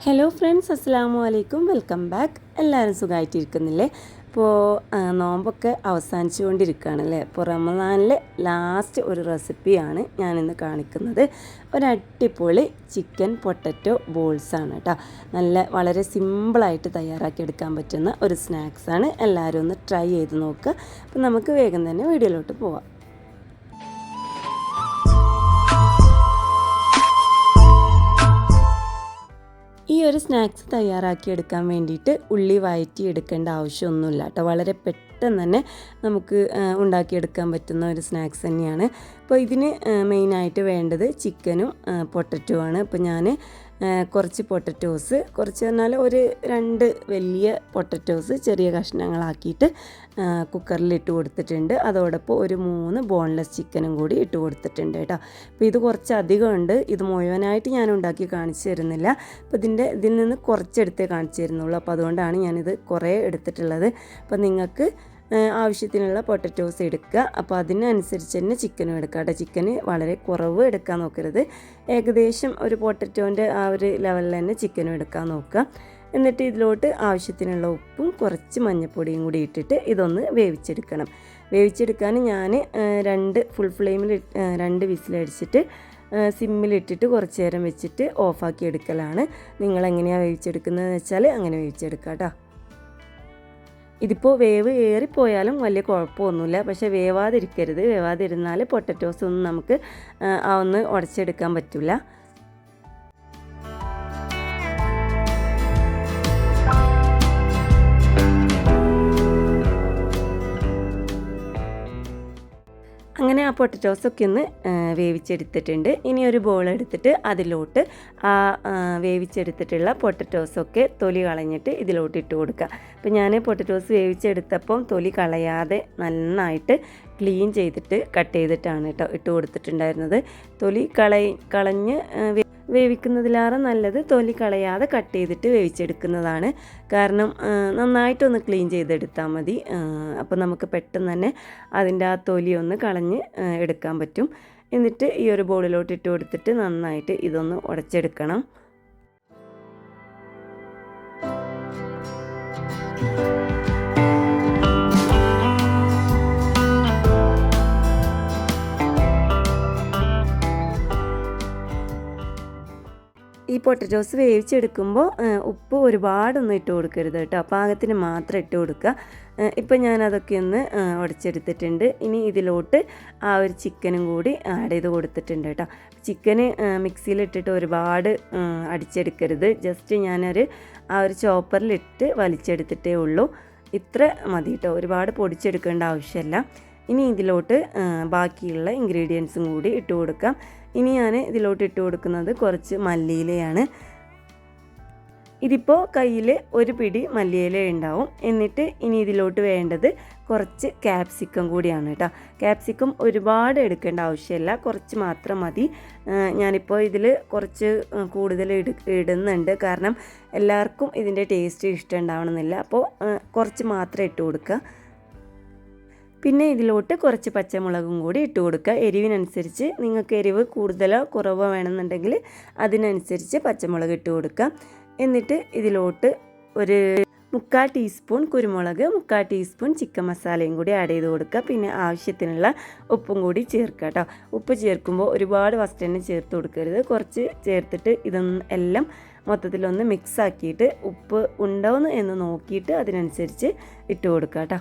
Hello friends, അസ്സലാമു അലൈക്കും. Welcome back. എല്ലാവരും സുഖമായിട്ടിരിക്കുന്നില്ലേ? ഇപ്പോൾ നോമ്പൊക്കെ അവസാനിച്ചുകൊണ്ടിരിക്കുകയാണല്ലേ. ഇപ്പോൾ റമദാനിലെ ലാസ്റ്റ് ഒരു റെസിപ്പിയാണ് ഞാനിന്ന് കാണിക്കുന്നത്. ഒരടിപൊളി ചിക്കൻ പൊട്ടറ്റോ ബോൾസാണ് കേട്ടോ. വളരെ സിമ്പിളായിട്ട് തയ്യാറാക്കിയെടുക്കാൻ പറ്റുന്ന ഒരു സ്നാക്സാണ്. എല്ലാവരും ഒന്ന് ട്രൈ ചെയ്ത് നോക്കുക. അപ്പോൾ നമുക്ക് വേഗം തന്നെ വീഡിയോയിലോട്ട് പോവാം. ഈ ഒരു സ്നാക്സ് തയ്യാറാക്കിയെടുക്കാൻ വേണ്ടിയിട്ട് ഉള്ളി വഴറ്റി എടുക്കേണ്ട ആവശ്യമൊന്നുമില്ല കേട്ടോ. വളരെ പെട്ടെന്ന് തന്നെ നമുക്ക് ഉണ്ടാക്കിയെടുക്കാൻ പറ്റുന്ന ഒരു സ്നാക്സ് തന്നെയാണ്. അപ്പോൾ ഇതിന് മെയിനായിട്ട് വേണ്ടത് ചിക്കനും പൊട്ടറ്റോ ആണ്. അപ്പോൾ ഞാൻ കുറച്ച് പൊട്ടറ്റോസ്, കുറച്ച് പറഞ്ഞാൽ ഒരു 2 വലിയ പൊട്ടറ്റോസ് ചെറിയ കഷ്ണങ്ങളാക്കിയിട്ട് കുക്കറിൽ ഇട്ട് കൊടുത്തിട്ടുണ്ട്. അതോടൊപ്പം ഒരു 3 ബോൺലെസ് ചിക്കനും കൂടി ഇട്ട് കൊടുത്തിട്ടുണ്ട് കേട്ടോ. അപ്പോൾ ഇത് കുറച്ച് അധികം ഉണ്ട്. ഇത് മുഴുവനായിട്ട് ഞാൻ ഉണ്ടാക്കി കാണിച്ചു തരുന്നില്ല. അപ്പോൾ ഇതിൽ നിന്ന് കുറച്ചെടുത്തേ കാണിച്ചു തരുന്നുള്ളൂ. അപ്പോൾ അതുകൊണ്ടാണ് ഞാനിത് കുറേ എടുത്തിട്ടുള്ളത്. അപ്പോൾ നിങ്ങൾക്ക് ആവശ്യത്തിനുള്ള പൊട്ടറ്റോസ് എടുക്കുക. അപ്പോൾ അതിനനുസരിച്ച് തന്നെ ചിക്കനും എടുക്കുക കേട്ടോ. ചിക്കന് വളരെ കുറവ് എടുക്കാൻ നോക്കരുത്. ഏകദേശം ഒരു പൊട്ടറ്റോൻ്റെ ആ ഒരു ലെവലിൽ തന്നെ ചിക്കനും എടുക്കാൻ നോക്കുക. എന്നിട്ട് ഇതിലോട്ട് ആവശ്യത്തിനുള്ള ഉപ്പും കുറച്ച് മഞ്ഞൾപ്പൊടിയും കൂടി ഇട്ടിട്ട് ഇതൊന്ന് വേവിച്ചെടുക്കണം. വേവിച്ചെടുക്കാൻ ഞാൻ 2 ഫുൾ ഫ്ലെയിമിൽ 2 വിസിലടിച്ചിട്ട് സിമ്മിലിട്ടിട്ട് കുറച്ച് നേരം വെച്ചിട്ട് ഓഫാക്കി എടുക്കലാണ്. നിങ്ങളെങ്ങനെയാണ് വേവിച്ചെടുക്കുന്നതെന്ന് വെച്ചാൽ അങ്ങനെ വേവിച്ചെടുക്കുക കേട്ടോ. ഇതിപ്പോൾ വേവ് ഏറിപ്പോയാലും വലിയ കുഴപ്പമൊന്നുമില്ല. പക്ഷേ വേവാതിരിക്കരുത്. വേവാതിരുന്നാൽ പൊട്ടറ്റോസ് ഒന്നും നമുക്ക് ഒന്ന് ഉടച്ചെടുക്കാൻ പറ്റില്ല. അങ്ങനെ ആ പൊട്ടറ്റോസൊക്കെ ഒന്ന് വേവിച്ചെടുത്തിട്ടുണ്ട്. ഇനി ഒരു ബോൾ എടുത്തിട്ട് അതിലോട്ട് ആ വേവിച്ചെടുത്തിട്ടുള്ള പൊട്ടറ്റോസൊക്കെ തൊലി കളഞ്ഞിട്ട് ഇതിലോട്ട് ഇട്ട് കൊടുക്കുക. അപ്പോൾ ഞാൻ പൊട്ടറ്റോസ് വേവിച്ചെടുത്തപ്പം തൊലി കളയാതെ നന്നായിട്ട് ക്ലീൻ ചെയ്തിട്ട് കട്ട് ചെയ്തിട്ടാണ് കേട്ടോ ഇട്ട് കൊടുത്തിട്ടുണ്ടായിരുന്നത്. തൊലി കളഞ്ഞ് വേവിക്കുന്നതിലേറെ നല്ലത് തൊലി കളയാതെ കട്ട് ചെയ്തിട്ട് വേവിച്ചെടുക്കുന്നതാണ്. കാരണം നന്നായിട്ടൊന്ന് ക്ലീൻ ചെയ്തെടുത്താൽ മതി. അപ്പോൾ നമുക്ക് പെട്ടെന്ന് തന്നെ അതിൻ്റെ ആ തൊലി ഒന്ന് കളഞ്ഞ് എടുക്കാൻ പറ്റും. എന്നിട്ട് ഈ ഒരു ബോളിലോട്ട് ഇട്ട് കൊടുത്തിട്ട് നന്നായിട്ട് ഇതൊന്ന് ഉടച്ചെടുക്കണം. ഈ പൊട്ടറ്റോസ് വേവിച്ചെടുക്കുമ്പോൾ ഉപ്പ് ഒരുപാടൊന്നും ഇട്ട് കൊടുക്കരുത് കേട്ടോ. പാകത്തിന് മാത്രം ഇട്ട് കൊടുക്കുക. ഇപ്പം ഞാനതൊക്കെ ഒന്ന് ഉടച്ചെടുത്തിട്ടുണ്ട്. ഇനി ഇതിലോട്ട് ആ ഒരു ചിക്കനും കൂടി ആഡ് ചെയ്ത് കൊടുത്തിട്ടുണ്ട് കേട്ടോ. ചിക്കന് മിക്സിയിലിട്ടിട്ട് ഒരുപാട് അടിച്ചെടുക്കരുത്. ജസ്റ്റ് ഞാനൊരു ആ ഒരു ചോപ്പറിലിട്ട് വലിച്ചെടുത്തിട്ടേ ഉള്ളൂ. ഇത്ര മതി കേട്ടോ. ഒരുപാട് പൊടിച്ചെടുക്കേണ്ട ആവശ്യമില്ല. ഇനി ഇതിലോട്ട് ബാക്കിയുള്ള ഇൻഗ്രീഡിയൻസും കൂടി ഇട്ട് കൊടുക്കാം. ഇനി ഞാൻ ഇതിലോട്ട് ഇട്ട് കൊടുക്കുന്നത് കുറച്ച് മല്ലിയിലയാണ്. ഇതിപ്പോൾ കയ്യിൽ ഒരു പിടി മല്ലിയില ഉണ്ടാവും. എന്നിട്ട് ഇനി ഇതിലോട്ട് വേണ്ടത് കുറച്ച് ക്യാപ്സിക്കം കൂടിയാണ് കേട്ടോ. ക്യാപ്സിക്കം ഒരുപാട് എടുക്കേണ്ട ആവശ്യമില്ല, കുറച്ച് മാത്രം മതി. ഞാനിപ്പോൾ ഇതിൽ കുറച്ച് കൂടുതൽ ഇടുന്നുണ്ട്. കാരണം എല്ലാവർക്കും ഇതിൻ്റെ ടേസ്റ്റ് ഇഷ്ടമുണ്ടാവണമെന്നില്ല. അപ്പോൾ കുറച്ച് മാത്രം ഇട്ട് കൊടുക്കുക. പിന്നെ ഇതിലോട്ട് കുറച്ച് പച്ചമുളകും കൂടി ഇട്ട് കൊടുക്കുക. എരിവിനനുസരിച്ച് നിങ്ങൾക്ക് എരിവ് കൂടുതലോ കുറവോ വേണമെന്നുണ്ടെങ്കിൽ അതിനനുസരിച്ച് പച്ചമുളക് ഇട്ട് കൊടുക്കുക. എന്നിട്ട് ഇതിലോട്ട് ഒരു 3/4 ടീസ്പൂൺ കുരുമുളക്, 3/4 ടീസ്പൂൺ ചിക്കൻ മസാലയും കൂടി ആഡ് ചെയ്ത് കൊടുക്കുക. പിന്നെ ആവശ്യത്തിനുള്ള ഉപ്പും കൂടി ചേർക്കുക കേട്ടോ. ഉപ്പ് ചേർക്കുമ്പോൾ ഒരുപാട് ഫസ്റ്റ് തന്നെ ചേർത്ത് കൊടുക്കരുത്. കുറച്ച് ചേർത്തിട്ട് എല്ലാം മൊത്തത്തിലൊന്ന് മിക്സ് ആക്കിയിട്ട് ഉപ്പ് ഉണ്ടോ എന്ന് നോക്കിയിട്ട് അതിനനുസരിച്ച് ഇട്ട് കൊടുക്കുക കേട്ടോ.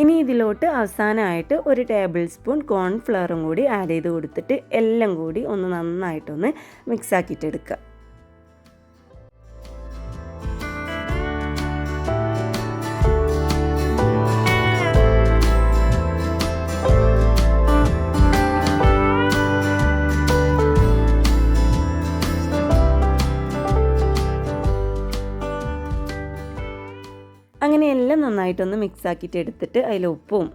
ഇനി ഇതിലോട്ട് അവസാനമായിട്ട് ഒരു ടേബിൾ സ്പൂൺ കോൺഫ്ലവറും കൂടി ആഡ് ചെയ്ത് കൊടുത്തിട്ട് എല്ലാം കൂടി ഒന്ന് നന്നായിട്ടൊന്ന് മിക്സ് ആക്കിയിട്ടെടുക്കുക. അങ്ങനെ എല്ലാം നന്നായിട്ടൊന്ന് മിക്സ് ആക്കിയിട്ട് എടുത്തിട്ട് അതിൽ ഉപ്പും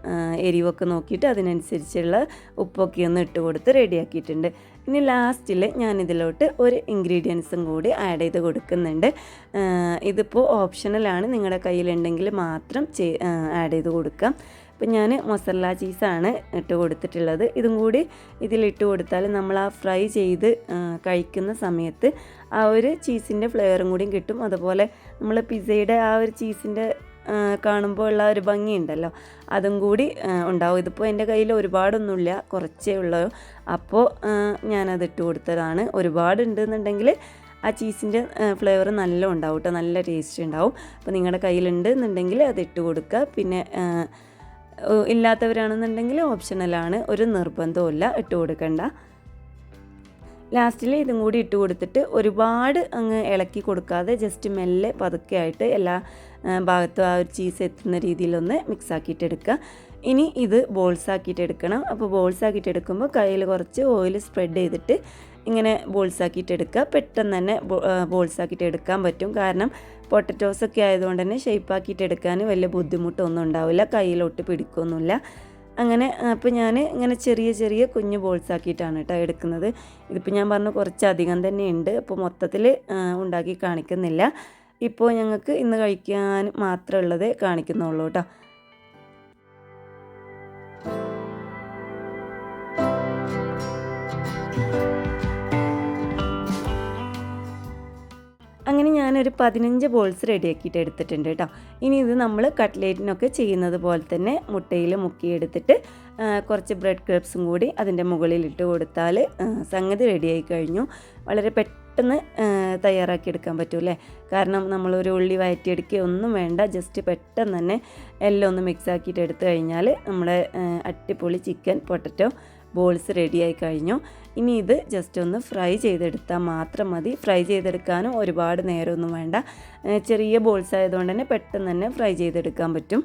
എരിവൊക്കെ നോക്കിയിട്ട് അതിനനുസരിച്ചുള്ള ഉപ്പൊക്കെ ഒന്ന് ഇട്ട് കൊടുത്ത് റെഡിയാക്കിയിട്ടുണ്ട്. ഇനി ലാസ്റ്റിൽ ഞാനിതിലോട്ട് ഒരു ഇൻഗ്രീഡിയൻസും കൂടി ആഡ് ചെയ്ത് കൊടുക്കുന്നുണ്ട്. ഇതിപ്പോൾ ഓപ്ഷണലാണ്, നിങ്ങളുടെ കയ്യിലുണ്ടെങ്കിൽ മാത്രം ആഡ് ചെയ്ത് കൊടുക്കാം. അപ്പോൾ ഞാൻ മൊസറല്ല ചീസാണ് ഇട്ട് കൊടുത്തിട്ടുള്ളത്. ഇതും കൂടി ഇതിലിട്ട് കൊടുത്താൽ നമ്മൾ ആ ഫ്രൈ ചെയ്ത് കഴിക്കുന്ന സമയത്ത് ആ ഒരു ചീസിൻ്റെ ഫ്ലേവറും കൂടിയും കിട്ടും. അതുപോലെ നമ്മൾ പിസ്സയുടെ ആ ഒരു ചീസിൻ്റെ കാണുമ്പോൾ ഉള്ള ഒരു ഭംഗിയുണ്ടല്ലോ, അതും കൂടി ഉണ്ടാവും. ഇതിപ്പോൾ എൻ്റെ കയ്യിൽ ഒരുപാടൊന്നുമില്ല, കുറച്ചേ ഉള്ളൂ. അപ്പോൾ ഞാനതിട്ട് കൊടുത്തതാണ്. ഒരുപാടുണ്ടെന്നുണ്ടെങ്കിൽ ആ ചീസിൻ്റെ ഫ്ലേവർ നല്ല ഉണ്ടാവും കേട്ടോ, നല്ല ടേസ്റ്റ് ഉണ്ടാവും. അപ്പോൾ നിങ്ങളുടെ കയ്യിലുണ്ട് എന്നുണ്ടെങ്കിൽ അതിട്ട് കൊടുക്കുക. പിന്നെ ഇല്ലാത്തവരാണെന്നുണ്ടെങ്കിൽ ഓപ്ഷണലാണ്, ഒരു നിർബന്ധവുമില്ല, ഇട്ട് കൊടുക്കണ്ട. ലാസ്റ്റിൽ ഇതും കൂടി ഇട്ട് കൊടുത്തിട്ട് ഒരുപാട് അങ്ങ് ഇളക്കി കൊടുക്കാതെ ജസ്റ്റ് മെല്ലെ പതുക്കെ ആയിട്ട് എല്ലാ ഭാഗത്തും ആ ഒരു ചീസ് എത്തുന്ന രീതിയിലൊന്ന് മിക്സ് ആക്കിയിട്ട് എടുക്കുക. ഇനി ഇത് ബോൾസ് ആക്കിയിട്ട് എടുക്കണം. അപ്പോൾ ബോൾസ് ആക്കിയിട്ട് എടുക്കുമ്പോൾ കയ്യിൽ കുറച്ച് ഓയിൽ സ്പ്രെഡ് ചെയ്തിട്ട് ഇങ്ങനെ ബോൾസ് ആക്കിയിട്ട് എടുക്കുക. പെട്ടെന്ന് തന്നെ ബോൾസ് ആക്കിയിട്ട് എടുക്കാൻ പറ്റും. കാരണം പൊട്ടറ്റോസൊക്കെ ആയതുകൊണ്ട് തന്നെ ഷേപ്പ് ആക്കിയിട്ട് എടുക്കാൻ വലിയ ബുദ്ധിമുട്ടൊന്നും ഉണ്ടാവില്ല, കയ്യിലോട്ട് പിടിക്കൊന്നുമില്ല. അങ്ങനെ അപ്പോൾ ഞാൻ ഇങ്ങനെ ചെറിയ ചെറിയ കുഞ്ഞു ബോൾസ് ആക്കിയിട്ടാണ് കേട്ടോ എടുക്കുന്നത്. ഇതിപ്പോൾ ഞാൻ പറഞ്ഞു കുറച്ചധികം തന്നെ ഉണ്ട്. അപ്പോൾ മൊത്തത്തിൽ ഉണ്ടാക്കി കാണിക്കുന്നില്ല. ഇപ്പോൾ ഞങ്ങൾക്ക് ഇന്ന് കഴിക്കാൻ മാത്രമുള്ളത് കാണിക്കുന്നുള്ളൂ കേട്ടോ. അങ്ങനെ ഞാനൊരു 15 ബോൾസ് റെഡിയാക്കിയിട്ട് എടുത്തിട്ടുണ്ട് കേട്ടോ. ഇനി ഇത് നമ്മൾ കട്ട്ലേറ്റിനൊക്കെ ചെയ്യുന്നത് പോലെ തന്നെ മുട്ടയിൽ മുക്കിയെടുത്തിട്ട് കുറച്ച് ബ്രെഡ് ക്രബ്സും കൂടി അതിൻ്റെ മുകളിലിട്ട് കൊടുത്താൽ സംഗതി റെഡിയായി കഴിഞ്ഞു. വളരെ പെട്ടെന്ന് തയ്യാറാക്കിയെടുക്കാൻ പറ്റൂല്ലേ. കാരണം നമ്മളൊരു ഉള്ളി വഴറ്റിയെടുക്കുക ഒന്നും വേണ്ട, ജസ്റ്റ് പെട്ടെന്ന് തന്നെ എല്ലാം ഒന്ന് മിക്സ് ആക്കിയിട്ട് എടുത്തു കഴിഞ്ഞാൽ നമ്മുടെ അടിപൊളി ചിക്കൻ പൊട്ടറ്റോ ബോൾസ് റെഡിയായി കഴിഞ്ഞു. ഇനി ഇത് ജസ്റ്റ് ഒന്ന് ഫ്രൈ ചെയ്തെടുത്താൽ മാത്രം മതി. ഫ്രൈ ചെയ്തെടുക്കാനും ഒരുപാട് നേരമൊന്നും വേണ്ട. ചെറിയ ബോൾസ് ആയതുകൊണ്ട് തന്നെ പെട്ടെന്ന് തന്നെ ഫ്രൈ ചെയ്തെടുക്കാൻ പറ്റും.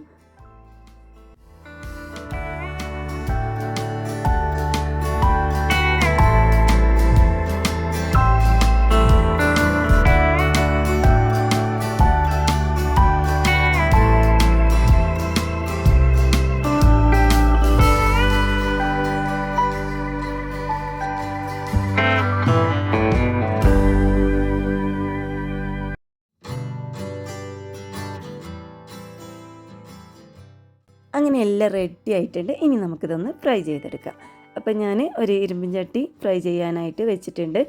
അങ്ങനെ എല്ലാം റെഡി ആയിട്ടുണ്ട്. ഇനി നമുക്കിതൊന്ന് ഫ്രൈ ചെയ്തെടുക്കാം. അപ്പം ഞാൻ ഒരു ഇരുമ്പിൻ ചട്ടി ഫ്രൈ ചെയ്യാനായിട്ട് വെച്ചിട്ടുണ്ട്.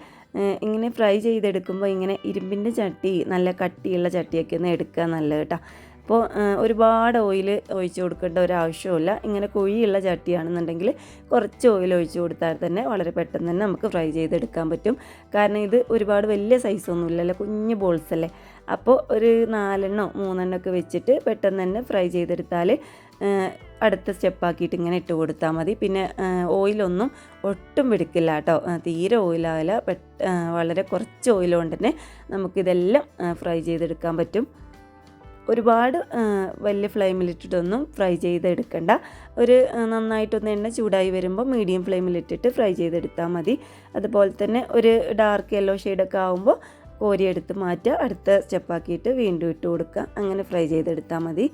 ഇങ്ങനെ ഫ്രൈ ചെയ്തെടുക്കുമ്പോൾ ഇങ്ങനെ ഇരുമ്പിൻ്റെ ചട്ടി, നല്ല കട്ടിയുള്ള ചട്ടിയൊക്കെ ഒന്ന് എടുക്കുക നല്ലത് കേട്ടോ. അപ്പോൾ ഒരുപാട് ഓയിൽ ഒഴിച്ച് കൊടുക്കേണ്ട ഒരാവശ്യമില്ല. ഇങ്ങനെ കുഴിയുള്ള ചട്ടിയാണെന്നുണ്ടെങ്കിൽ കുറച്ച് ഓയിൽ ഒഴിച്ച് കൊടുത്താൽ തന്നെ വളരെ പെട്ടെന്ന് തന്നെ നമുക്ക് ഫ്രൈ ചെയ്തെടുക്കാൻ പറ്റും. കാരണം ഇത് ഒരുപാട് വലിയ സൈസൊന്നുമില്ലല്ലോ, കുഞ്ഞ് ബോൾസ് അല്ലേ. അപ്പോൾ ഒരു 4 3 ഒക്കെ വെച്ചിട്ട് പെട്ടെന്ന് തന്നെ ഫ്രൈ ചെയ്തെടുത്താൽ അടുത്ത സ്റ്റെപ്പാക്കിയിട്ട് ഇങ്ങനെ ഇട്ട് കൊടുത്താൽ മതി. പിന്നെ ഓയിലൊന്നും ഒട്ടും പിടിക്കില്ല കേട്ടോ, തീരെ ഓയിലാവില്ല. വളരെ കുറച്ച് ഓയിൽ കൊണ്ട് തന്നെ നമുക്കിതെല്ലാം ഫ്രൈ ചെയ്തെടുക്കാൻ പറ്റും. ഒരുപാട് വലിയ ഫ്ലെയിമിലിട്ടിട്ടൊന്നും ഫ്രൈ ചെയ്തെടുക്കണ്ട. ഒരു നന്നായിട്ടൊന്ന് എണ്ണ ചൂടായി വരുമ്പോൾ മീഡിയം ഫ്ലെയിമിലിട്ടിട്ട് ഫ്രൈ ചെയ്തെടുത്താൽ മതി. അതുപോലെ തന്നെ ഒരു ഡാർക്ക് യെല്ലോ ഷെയ്ഡൊക്കെ ആകുമ്പോൾ കോരിയെടുത്ത് മാറ്റുക, അടുത്ത സ്റ്റെപ്പാക്കിയിട്ട് വീണ്ടും ഇട്ട് കൊടുക്കുക. അങ്ങനെ ഫ്രൈ ചെയ്തെടുത്താൽ മതി.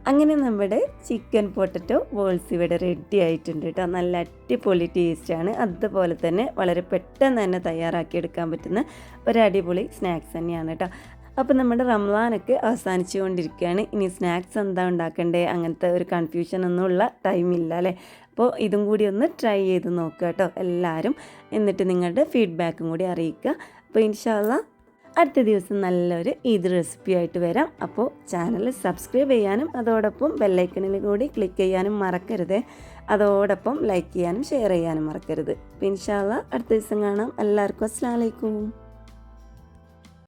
അങ്ങനെ നമ്മുടെ ചിക്കൻ പൊട്ടറ്റോ ബോൾസ് ഇവിടെ റെഡി ആയിട്ടുണ്ട് കേട്ടോ. നല്ല അടിപൊളി ടേസ്റ്റാണ്. അതുപോലെ തന്നെ വളരെ പെട്ടെന്ന് തന്നെ തയ്യാറാക്കിയെടുക്കാൻ പറ്റുന്ന ഒരു അടിപൊളി സ്നാക്സ് തന്നെയാണ് കേട്ടോ. അപ്പോൾ നമ്മുടെ റംസാനൊക്കെ അവസാനിച്ചു കൊണ്ടിരിക്കുകയാണ്. ഇനി സ്നാക്സ് എന്താ ഉണ്ടാക്കണ്ടേ അങ്ങനത്തെ ഒരു കൺഫ്യൂഷനൊന്നുമുള്ള ടൈമില്ല അല്ലേ. അപ്പോൾ ഇതും കൂടി ഒന്ന് ട്രൈ ചെയ്ത് നോക്കുക കേട്ടോ എല്ലാവരും. എന്നിട്ട് നിങ്ങളുടെ ഫീഡ്ബാക്കും കൂടി അറിയിക്കുക. അപ്പോൾ ഇൻഷാ അല്ലാഹ് അടുത്ത ദിവസം നല്ലൊരു ഈദ് റെസിപ്പി ആയിട്ട് വരാം. അപ്പോൾ ചാനൽ സബ്സ്ക്രൈബ് ചെയ്യാനും അതോടൊപ്പം ബെല്ലൈക്കണിൽ കൂടി ക്ലിക്ക് ചെയ്യാനും മറക്കരുത്. അതോടൊപ്പം ലൈക്ക് ചെയ്യാനും ഷെയർ ചെയ്യാനും മറക്കരുത്. ഇൻഷാ അല്ലാഹ് അടുത്ത ദിവസം കാണാം. എല്ലാവർക്കും അസ്സലാമു അലൈക്കും.